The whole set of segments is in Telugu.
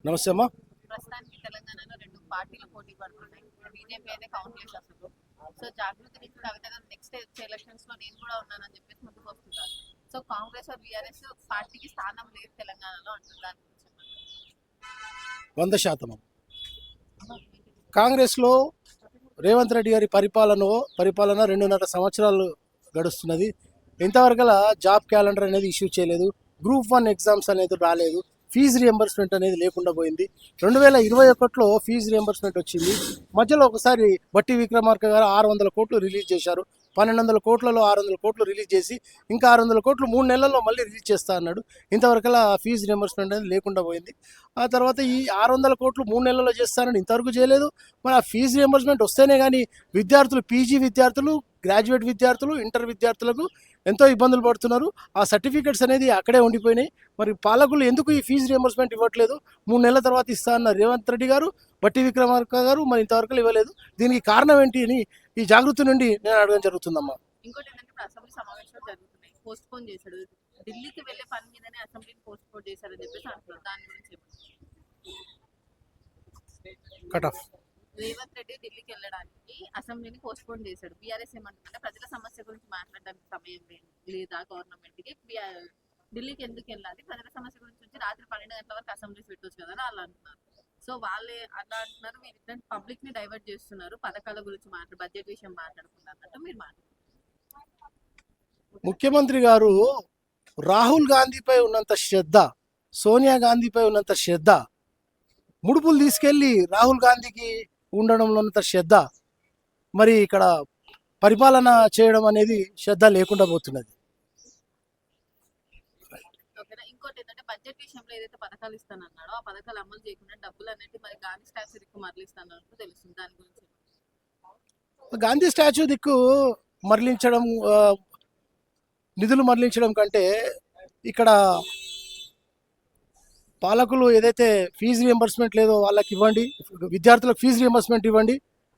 నమస్తే అమ్మా. ప్రస్తుతానికి తెలంగాణలో రెండు పార్టీలు పోటీ పడుతున్నాయి. బీజేపీ అయితే కౌంట్లెస్ అసలు. సో జాగృతి నుంచి కవిత గారు నెక్స్ట్ వచ్చే ఎలక్షన్స్ లో నేను కూడా ఉన్నానని చెప్పేసి ముందుకు వస్తున్నారు. సో కాంగ్రెస్ బీఆర్ఎస్ పార్టీకి స్థానం లేదు తెలంగాణలో అంటుంది. దాని గురించి 100% కాంగ్రెస్లో రేవంత్ రెడ్డి గారి పరిపాలన 2.5 సంవత్సరాలు గడుస్తున్నది. ఇంతవరకు జాబ్ క్యాలెండర్ అనేది ఇష్యూ చేయలేదు. గ్రూప్ 1 ఎగ్జామ్స్ అనేది రాలేదు. ఫీజు రియంబర్స్మెంట్ అనేది లేకుండా పోయింది. 2021లో ఫీజు రియంబర్స్మెంట్ వచ్చింది. మధ్యలో ఒకసారి బట్టి విక్రమార్క గారు 600 కోట్లు రిలీజ్ చేశారు. 1200 కోట్లలో 600 కోట్లు రిలీజ్ చేసి ఇంకా 600 కోట్లు 3 నెలల్లో మళ్ళీ రిలీజ్ చేస్తా అన్నాడు. ఇంతవరకు ఫీజు రియంబర్స్మెంట్ అనేది లేకుండా పోయింది. ఆ తర్వాత ఈ 600 కోట్లు 3 నెలల్లో చేస్తానని ఇంతవరకు చేయలేదు. మరి ఆ ఫీజు రియంబర్స్మెంట్ వస్తేనే కానీ విద్యార్థులు, పీజీ విద్యార్థులు, గ్రాడ్యుయేట్ విద్యార్థులు, ఇంటర్ విద్యార్థులకు ఎంతో ఇబ్బందులు పడుతున్నారు. ఆ సర్టిఫికెట్స్ అనేది అక్కడే ఉండిపోయినాయి. మరి పాలకులు ఎందుకు ఈ ఫీజు రియంబర్స్మెంట్ ఇవ్వట్లేదు? 3 నెలల తర్వాత ఇస్తా అన్న రేవంత్ రెడ్డి గారు, బట్టి విక్రమార్క గారు మరి ఇంతవరకు ఇవ్వలేదు. దీనికి కారణం ఏంటి అని ఈ జాగృతి నుండి నేను అడగడం జరుగుతుందమ్మా. ఇంకోటి ఏంటంటే ఇప్పుడు అసెంబ్లీ సమావేశాలు జరుగుతున్నాయి, పోస్ట్ పోన్ చేశాడు. ఢిల్లీకి వెళ్లే పని మీదనే అసెంబ్లీని పోస్ట్ పోన్ చేశారని చెప్పేసి అంటున్నారు. దాని గురించి కట్ ఆఫ్ రేవంత్ రెడ్డి ఢిల్లీకి వెళ్ళడానికి అసెంబ్లీని పోస్ట్ పోన్ చేశాడు. బీఆర్ఎస్ ఏమంటుందంటే ప్రజల సమస్య గురించి మాట్లాడడానికి సమయం లేదా గవర్నమెంట్ కి, ఢిల్లీకి ఎందుకు వెళ్ళాలి, ప్రజల సమస్య గురించి వచ్చి రాత్రి 12 గంటల వరకు అసెంబ్లీస్ పెట్టొచ్చు కదా అని వాళ్ళు అంటున్నారు. సో వాళ్ళే అలా అంటున్నారు. మీరు పబ్లిక్ ని డైవర్ట్ చేస్తున్నారు, పథకాల గురించి బడ్జెట్ విషయం మాట్లాడుకున్నట్టు మీరు మాట్లాడుతున్నారు. ముఖ్యమంత్రి గారు రాహుల్ గాంధీపై ఉన్నంత శ్రద్ధ, సోనియా గాంధీపై ఉన్నంత శ్రద్ధ, ముడుపులు తీసుకెళ్లి రాహుల్ గాంధీకి ఉండడంలో ఉన్నంత శ్రద్ధ మరి ఇక్కడ పరిపాలన చేయడం అనేది శ్రద్ధ లేకుండా పోతున్నది. ఇంకోటి ఏంటంటే బడ్జెట్ విషయంలో ఏదైతే పథకాలు ఇస్తానన్నాడో ఆ పథకాలు అమలు చేయకుండా డబ్బులు అనేది మరి గాంధీ స్టాచ్యూ దిక్కు మరలిస్తానన్నట్టు తెలుస్తుంది. దాని గురించి గాంధీ స్టాచ్యూ దిక్కు మరలించడం, నిధులు మరలించడం కంటే ఇక్కడ పాలకులు ఏదైతే ఫీజు రియంబర్స్మెంట్ లేదో వాళ్ళకి ఇవ్వండి, విద్యార్థులకు ఫీజు రియంబర్స్మెంట్ ఇవ్వండి,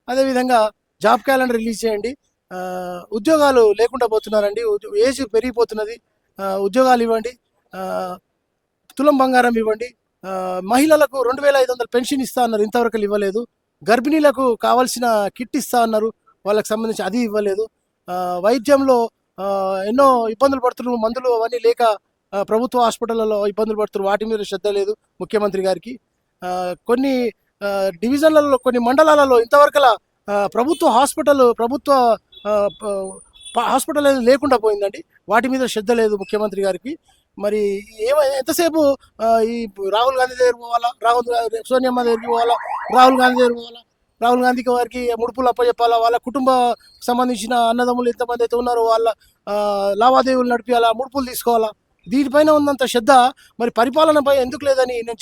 అదేవిధంగా జాబ్ క్యాలెండర్ రిలీజ్ చేయండి. ఉద్యోగాలు లేకుండా పోతున్నారండి, ఏజ్ పెరిగిపోతున్నది, ఉద్యోగాలు ఇవ్వండి, తులం బంగారం ఇవ్వండి, మహిళలకు 2500 పెన్షన్ ఇస్తా అన్నారు, ఇంతవరకు ఇవ్వలేదు. గర్భిణీలకు కావాల్సిన కిట్ ఇస్తా అన్నారు, వాళ్ళకి సంబంధించి అది ఇవ్వలేదు. వైద్యంలో ఎన్నో ఇబ్బందులు పడుతున్నారు, మందులు అవన్నీ లేక ప్రభుత్వ హాస్పిటళ్లలో ఇబ్బందులు పడుతున్నారు, వాటి మీద శ్రద్ధ లేదు ముఖ్యమంత్రి గారికి. కొన్ని డివిజన్లలో, కొన్ని మండలాలలో ఇంతవరకు ప్రభుత్వ హాస్పిటల్ అనేది లేకుండా పోయిందండి, వాటి మీద శ్రద్ధ లేదు ముఖ్యమంత్రి గారికి. మరి ఎంతసేపు ఈ రాహుల్ గాంధీ దగ్గర పోవాలా, సోనియమ్మ దగ్గరికి పోవాలా, రాహుల్ గాంధీ దగ్గర పోవాలా, రాహుల్ గాంధీకి వారికి ముడుపులు అప్పచెప్పాలా, వాళ్ళ కుటుంబ సంబంధించిన అన్నదమ్ములు ఎంతమంది అయితే ఉన్నారో వాళ్ళ లావాదేవీలు నడిపించాలా, ముడుపులు తీసుకోవాలా, దీనిపైన ఉన్నంత శ్రద్ధ మరి పరిపాలనపై ఎందుకు లేదని నేను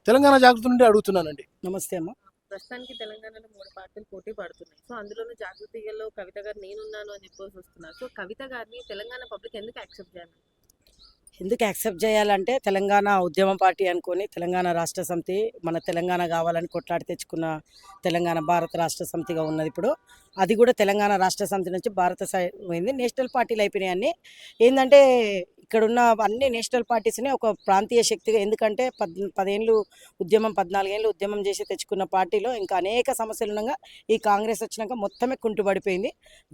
తెలంగాణ జాగృతి నుండి అడుగుతున్నానండి. నమస్తే అమ్మ. ప్రస్తుతానికి తెలంగాణలో 3 పార్టీలు పోటీ పడుతున్నాయి. సో అందులోనూ జాగృతిలో కవిత గారు నేనున్నాను అని చెప్పేసి వస్తున్నారు. సో కవిత గారిని తెలంగాణ పబ్లిక్ ఎందుకు యాక్సెప్ట్ చేయాలి? ఎందుకు యాక్సెప్ట్ చేయాలంటే తెలంగాణ ఉద్యమ పార్టీ అనుకొని తెలంగాణ రాష్ట్ర సమితి, మన తెలంగాణ కావాలని కొట్లాడి తెచ్చుకున్న తెలంగాణ భారత రాష్ట్ర సమితిగా ఉన్నది. ఇప్పుడు అది కూడా తెలంగాణ రాష్ట్ర సమితి నుంచి భారత పోయింది, నేషనల్ పార్టీలు అయిపోయినాయి అన్నీ. ఏంటంటే ఇక్కడున్న అన్ని నేషనల్ పార్టీస్ని ఒక ప్రాంతీయ శక్తిగా, ఎందుకంటే 14 ఏళ్ళు ఉద్యమం చేసి తెచ్చుకున్న పార్టీలో ఇంకా అనేక సమస్యలు ఉండగా ఈ కాంగ్రెస్ వచ్చినాక మొత్తమే కుంటుపడిపోయింది.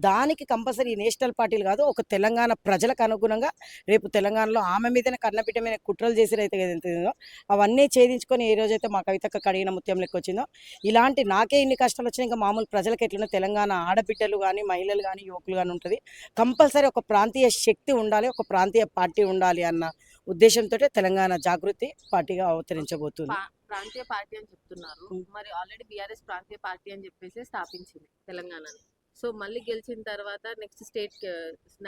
దానికి కంపల్సరీ ఈ నేషనల్ పార్టీలు కాదు, ఒక తెలంగాణ ప్రజలకు అనుగుణంగా రేపు తెలంగాణలో ఆమె మీదనే కన్నపిట్ట మీద కుట్రలు చేసిరైతే ఏదైతుందో అవన్నీ ఛేదించుకొని ఏ రోజైతే మా కవితకు కడిగిన ముత్యం లెక్క వచ్చిందో, ఇలాంటి నాకే ఇన్ని కష్టాలు వచ్చినా ఇంకా మామూలు ప్రజలకు ఎట్లనో తెలంగాణ ఆడబిడ్డలు కానీ, మహిళలు కానీ, యువకులు కానీ ఉంటుంది. కంపల్సరీ ఒక ప్రాంతీయ శక్తి ఉండాలి, ఒక ప్రాంతీయ పార్టీ ఉండాలి అన్న ఉద్దేశంతో తెలంగాణ జాగృతి పార్టీగా అవతరించబోతుంది. ప్రాంతీయ పార్టీ అని చెప్తున్నారు, మరి ఆల్రెడీ బీఆర్ఎస్ ప్రాంతీయ పార్టీ అని చెప్పేసి స్థాపించింది తెలంగాణని. సో మళ్ళీ గెలిచిన తర్వాత నెక్స్ట్ స్టేట్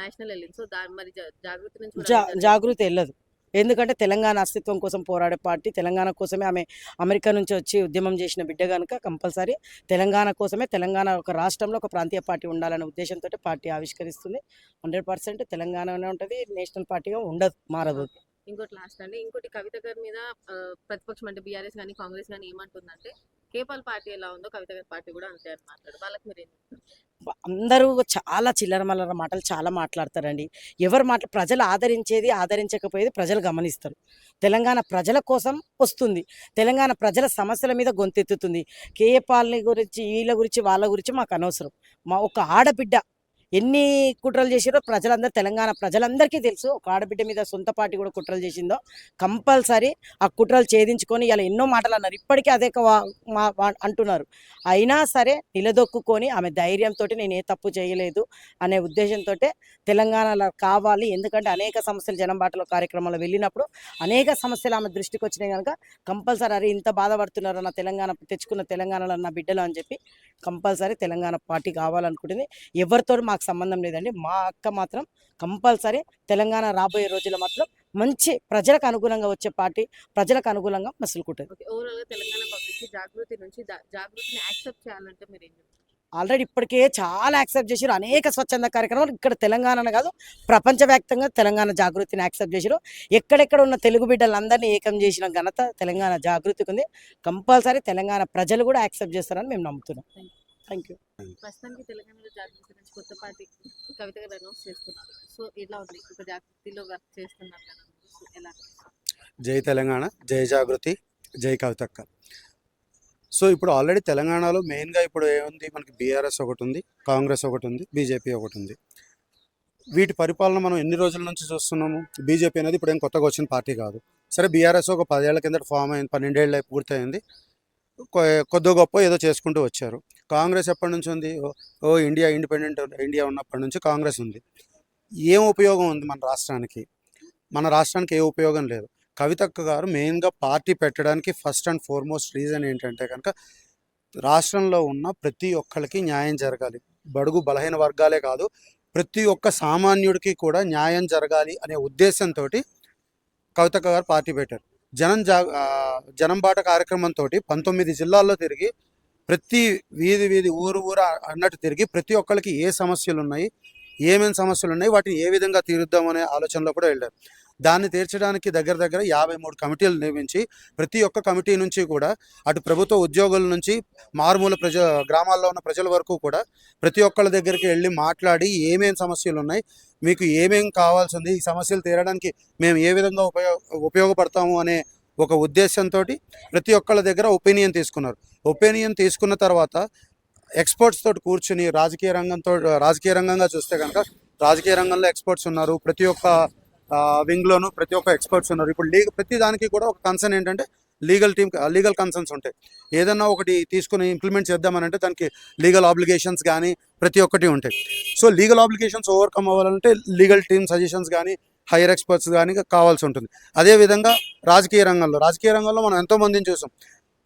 నేషనల్ వెళ్ళింది. సో దాని మరి జాగృతి నుంచి జాగృతి వెళ్ళదు, ఎందుకంటే తెలంగాణ అస్తిత్వం కోసం పోరాడే పార్టీ, తెలంగాణ కోసమే ఆమె అమెరికా నుంచి వచ్చి ఉద్యమం చేసిన బిడ్డ కనుక కంపల్సరీ తెలంగాణ కోసమే, తెలంగాణ ఒక రాష్ట్రంలో ఒక ప్రాంతీయ పార్టీ ఉండాలనే ఉద్దేశంతో పార్టీ ఆవిష్కరిస్తుంది. 100% తెలంగాణనే ఉంటుంది, నేషనల్ పార్టీగా ఉండదు, మారదు. ఇంకోటి లాస్ట్ అండి, ఇంకోటి కవిత గారి మీద ప్రతిపక్షం అంటే బీఆర్ఎస్ కానీ కాంగ్రెస్ కానీ ఏమంటుందంటే కేపాల్ పార్టీ ఎలా ఉందో కవిత గారి పార్టీ కూడా అంతే అని మాట్లాడు. వాళ్ళకి మీరు ఏం చెప్తారు? అందరూ చాలా చిల్లర మల్లర మాటలు చాలా మాట్లాడతారండి. ప్రజలు ఆదరించేది, ఆదరించకపోయేది ప్రజలు గమనిస్తారు. తెలంగాణ ప్రజల కోసం వస్తుంది. తెలంగాణ ప్రజల సమస్యల మీద గొంతెత్తుతుంది. కేఏ పాలని గురించి, వీళ్ళ గురించి, వాళ్ళ గురించి మాకు అనవసరం. మా ఒక ఆడబిడ్డ ఎన్ని కుట్రలు చేసిరో తెలంగాణ ప్రజలందరికీ తెలుసు. ఒక ఆడబిడ్డ మీద సొంత పార్టీ కూడా కుట్రలు చేసిందో కంపల్సరీ ఆ కుట్రలు ఛేదించుకొని ఇలా ఎన్నో మాటలు అన్నారు. ఇప్పటికీ అదే అంటున్నారు. అయినా సరే నిలదొక్కుని ఆమె ధైర్యంతో నేను ఏ తప్పు చేయలేదు అనే ఉద్దేశంతో తెలంగాణలో కావాలి. ఎందుకంటే అనేక సమస్యలు జనం బాటలో కార్యక్రమంలో వెళ్ళినప్పుడు అనేక సమస్యలు ఆమె దృష్టికి వచ్చినాయి కనుక కంపల్సరీ అరే ఇంత బాధపడుతున్నారు నా తెలంగాణ తెచ్చుకున్న తెలంగాణలో నా బిడ్డలు అని చెప్పి కంపల్సరీ తెలంగాణ పార్టీ కావాలనుకుంటుంది. ఎవరితో మాకు సంబంధం లేదండి. మా అక్క మాత్రం కంపల్సరీ తెలంగాణ రాబోయే రోజుల్లో మాత్రం మంచి ప్రజలకు అనుగుణంగా వచ్చే పార్టీ, ప్రజలకు అనుగుణంగా మసులుకుంటుంది. ఓవరాల్ గా తెలంగాణ పబ్లిక్ జాగృతి నుంచి జాగృతిని యాక్సెప్ట్ చేయాలంటే మీరు ఏం చెప్తారు? ఆల్రెడీ ఇప్పటికే చాలా యాక్సెప్ట్ చేసారు. అనేక స్వచ్ఛంద కార్యక్రమాలు ఇక్కడ తెలంగాణ కాదు ప్రపంచవ్యాప్తంగా తెలంగాణ జాగృతిని యాక్సెప్ట్ చేసారు. ఎక్కడెక్కడ ఉన్న తెలుగు బిడ్డలందరినీ ఏకం చేసిన ఘనత తెలంగాణ జాగృతికి ఉంది. కంపల్సరీ తెలంగాణ ప్రజలు కూడా యాక్సెప్ట్ చేస్తారని మేము నమ్ముతున్నాం. Thank you. ప్రస్తుతానికి తెలంగాణలో జాగృతి నుంచి కొత్త పార్టీ కవిత గారు అనౌన్స్ చేస్తున్నారు. సో ఎలా ఉంది ఒక జాగృతిలో వర్క్ చేస్తున్నారు కదా, సో ఎలా? జై తెలంగాణ, జై జాగృతి, జై కవితక్క. సో ఇప్పుడు ఆల్రెడీ తెలంగాణలో మెయిన్గా ఇప్పుడు ఏముంది, మనకి బీఆర్ఎస్ ఒకటి ఉంది, కాంగ్రెస్ ఒకటి ఉంది, బీజేపీ ఒకటి ఉంది. వీటి పరిపాలన మనం ఎన్ని రోజుల నుంచి చూస్తున్నాము. బీజేపీ అనేది ఇప్పుడు ఏం కొత్తగా వచ్చిన పార్టీ కాదు. సరే బీఆర్ఎస్ ఒక 10 ఏళ్ల కిందట ఫామ్ అయింది, 12 ఏళ్ళు పూర్తయింది. కొద్ది గొప్ప ఏదో చేసుకుంటూ వచ్చారు. కాంగ్రెస్ ఎప్పటి నుంచి ఉంది? ఇండియా ఇండిపెండెంట్ ఇండియా ఉన్నప్పటి నుంచి కాంగ్రెస్ ఉంది. ఏం ఉపయోగం ఉంది మన రాష్ట్రానికి? మన రాష్ట్రానికి ఏ ఉపయోగం లేదు. కవితక్క గారు మెయిన్గా పార్టీ పెట్టడానికి ఫస్ట్ అండ్ ఫార్మోస్ట్ రీజన్ ఏంటంటే కనుక రాష్ట్రంలో ఉన్న ప్రతి ఒక్కరికి న్యాయం జరగాలి. బడుగు బలహీన వర్గాలే కాదు, ప్రతి ఒక్క సామాన్యుడికి కూడా న్యాయం జరగాలి అనే ఉద్దేశంతో కవితక్క గారు పార్టీ పెట్టారు. జనం బాట కార్యక్రమంతో 19 జిల్లాల్లో తిరిగి ప్రతి వీధి ఊరు అన్నట్టు తిరిగి ప్రతి ఒక్కరికి ఏ సమస్యలు ఉన్నాయి, ఏమేమి సమస్యలు ఉన్నాయి, వాటిని ఏ విధంగా తీరుద్దామనే ఆలోచనలో కూడా వెళ్ళారు. దాన్ని తీర్చడానికి దగ్గర 53 కమిటీలు నిర్మించి ప్రతి ఒక్క కమిటీ నుంచి కూడా అటు ప్రభుత్వ ఉద్యోగుల నుంచి మారుమూల గ్రామాల్లో ఉన్న ప్రజల వరకు కూడా ప్రతి ఒక్కళ్ళ దగ్గరికి వెళ్ళి మాట్లాడి ఏమేం సమస్యలు ఉన్నాయి, మీకు ఏమేం కావాల్సి ఉంది, ఈ సమస్యలు తీరడానికి మేము ఏ విధంగా ఉపయోగపడతాము అనే ఒక ఉద్దేశంతో ప్రతి ఒక్కళ్ళ దగ్గర ఒపీనియన్ తీసుకున్నారు. ఒపీనియన్ తీసుకున్న తర్వాత ఎక్స్పర్ట్స్ తోటి కూర్చుని రాజకీయ రంగంగా చూస్తే కనుక రాజకీయ రంగంలో ఎక్స్పర్ట్స్ ఉన్నారు. ప్రతి ఒక్క వింగ్లోనూ ప్రతి ఒక్క ఎక్స్పర్ట్స్ ఉన్నారు. ఇప్పుడు ప్రతి దానికి కూడా ఒక కన్సర్న్ ఏంటంటే లీగల్ కన్సర్న్స్ ఉంటాయి. ఏదన్నా ఒకటి తీసుకుని ఇంప్లిమెంట్ చేద్దామనంటే దానికి లీగల్ ఆబ్లిగేషన్స్ కానీ ప్రతి ఒక్కటి ఉంటాయి. సో లీగల్ ఆబ్లిగేషన్స్ ఓవర్కమ్ అవ్వాలంటే లీగల్ టీమ్ సజెషన్స్ కానీ హైయర్ ఎక్స్పర్ట్స్ కానీ కావాల్సి ఉంటుంది. అదేవిధంగా రాజకీయ రంగంలో మనం ఎంతోమందిని చూసాం.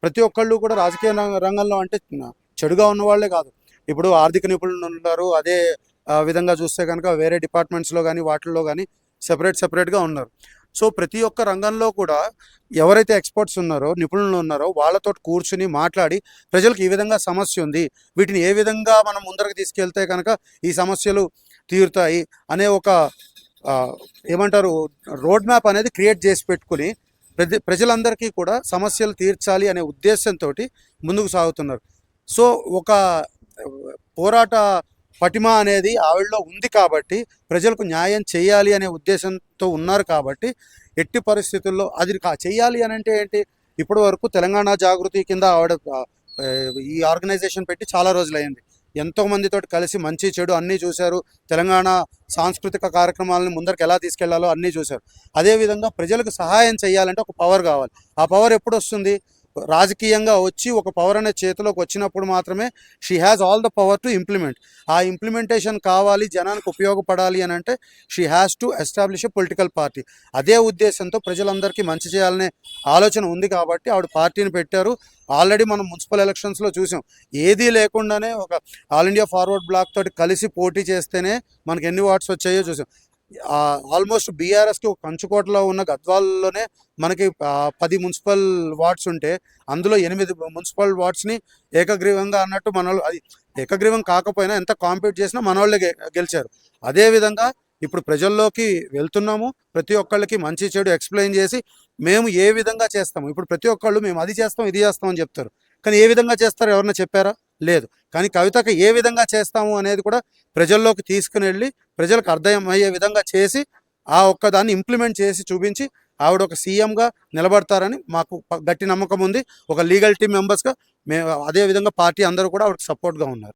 ప్రతి ఒక్కళ్ళు కూడా రాజకీయ రంగంలో అంటే చెడుగా ఉన్న వాళ్ళే కాదు, ఇప్పుడు ఆర్థిక నిపుణులు ఉన్నారు. అదే విధంగా చూస్తే కనుక వేరే డిపార్ట్మెంట్స్లో కానీ వాటిల్లో కానీ సెపరేట్గా ఉన్నారు. సో ప్రతి ఒక్క రంగంలో కూడా ఎవరైతే ఎక్స్పర్ట్స్ ఉన్నారో, నిపుణులు ఉన్నారో వాళ్ళతో కూర్చుని మాట్లాడి ప్రజలకు ఈ విధంగా సమస్య ఉంది, వీటిని ఏ విధంగా మనం ముందరకు తీసుకెళ్తే కనుక ఈ సమస్యలు తీరుతాయి అనే ఒక ఏమంటారు రోడ్ మ్యాప్ అనేది క్రియేట్ చేసి పెట్టుకుని ప్రజలందరికీ కూడా సమస్యలు తీర్చాలి అనే ఉద్దేశంతో ముందుకు సాగుతున్నారు. సో ఒక పోరాట పటిమ అనేది ఆవిడలో ఉంది కాబట్టి ప్రజలకు న్యాయం చేయాలి అనే ఉద్దేశంతో ఉన్నారు కాబట్టి ఎట్టి పరిస్థితుల్లో అది చేయాలి అని అంటే ఏంటి, ఇప్పటి వరకు తెలంగాణ జాగృతి కింద ఆవిడ ఈ ఆర్గనైజేషన్ పెట్టి చాలా రోజులైంది. ఎంతోమందితో కలిసి మంచి చెడు అన్నీ చూశారు. తెలంగాణ సాంస్కృతిక కార్యక్రమాలను ముందరికి ఎలా తీసుకెళ్లాలో అన్నీ చూశారు. అదేవిధంగా ప్రజలకు సహాయం చేయాలంటే ఒక పవర్ కావాలి. ఆ పవర్ ఎప్పుడు వస్తుంది? రాజకీయంగా వచ్చి ఒక పవర్ అనే చేతిలోకి వచ్చినప్పుడు మాత్రమే she has all the power to implement. ఆ ఇంప్లిమెంటేషన్ కావాలి, జనానికి ఉపయోగపడాలి అని అంటే she has to establish a political party. అదే ఉద్దేశంతో ప్రజలందరికీ మంచి చేయాలనే ఆలోచన ఉంది కాబట్టి ఆవిడ పార్టీని పెట్టారు. ఆల్రెడీ మనం మున్సిపల్ ఎలక్షన్స్లో చూసాం, ఏదీ లేకుండానే ఒక ఆల్ ఇండియా ఫార్వర్డ్ బ్లాక్ తోటి కలిసి పోటీ చేస్తేనే మనకి ఎన్ని వాట్స్ వచ్చాయో చూసాం. ఆల్మోస్ట్ బీఆర్ఎస్కి ఒక కంచుకోటలో ఉన్న గద్వాల్లోనే మనకి 10 మున్సిపల్ వార్డ్స్ ఉంటే అందులో 8 మున్సిపల్ వార్డ్స్ని ఏకగ్రీవంగా అన్నట్టు మనోళ్ళు, అది ఏకగ్రీవం కాకపోయినా ఎంత కాంపీట్ చేసినా మనోళ్ళే గెలిచారు. అదేవిధంగా ఇప్పుడు ప్రజల్లోకి వెళ్తున్నాము, ప్రతి ఒక్కళ్ళకి మంచి చెడు ఎక్స్ప్లెయిన్ చేసి మేము ఏ విధంగా చేస్తాము. ఇప్పుడు ప్రతి ఒక్కళ్ళు మేము అది చేస్తాం ఇది చేస్తాం అని చెప్తారు, కానీ ఏ విధంగా చేస్తారో ఎవరన్నా చెప్పారా? లేదు. కానీ కవితక్క ఏ విధంగా చేస్తాము అనేది కూడా ప్రజల్లోకి తీసుకుని వెళ్ళి ప్రజలకు అర్థమయ్యే విధంగా చేసి ఆ ఒక్కదాన్ని ఇంప్లిమెంట్ చేసి చూపించి ఆవిడ ఒక సీఎంగా నిలబడతారని మాకు గట్టి నమ్మకం ఉంది. ఒక లీగల్ టీమ్ మెంబర్స్గా మేము అదే విధంగా పార్టీ అందరూ కూడా ఆవిడకి సపోర్ట్గా ఉన్నారు.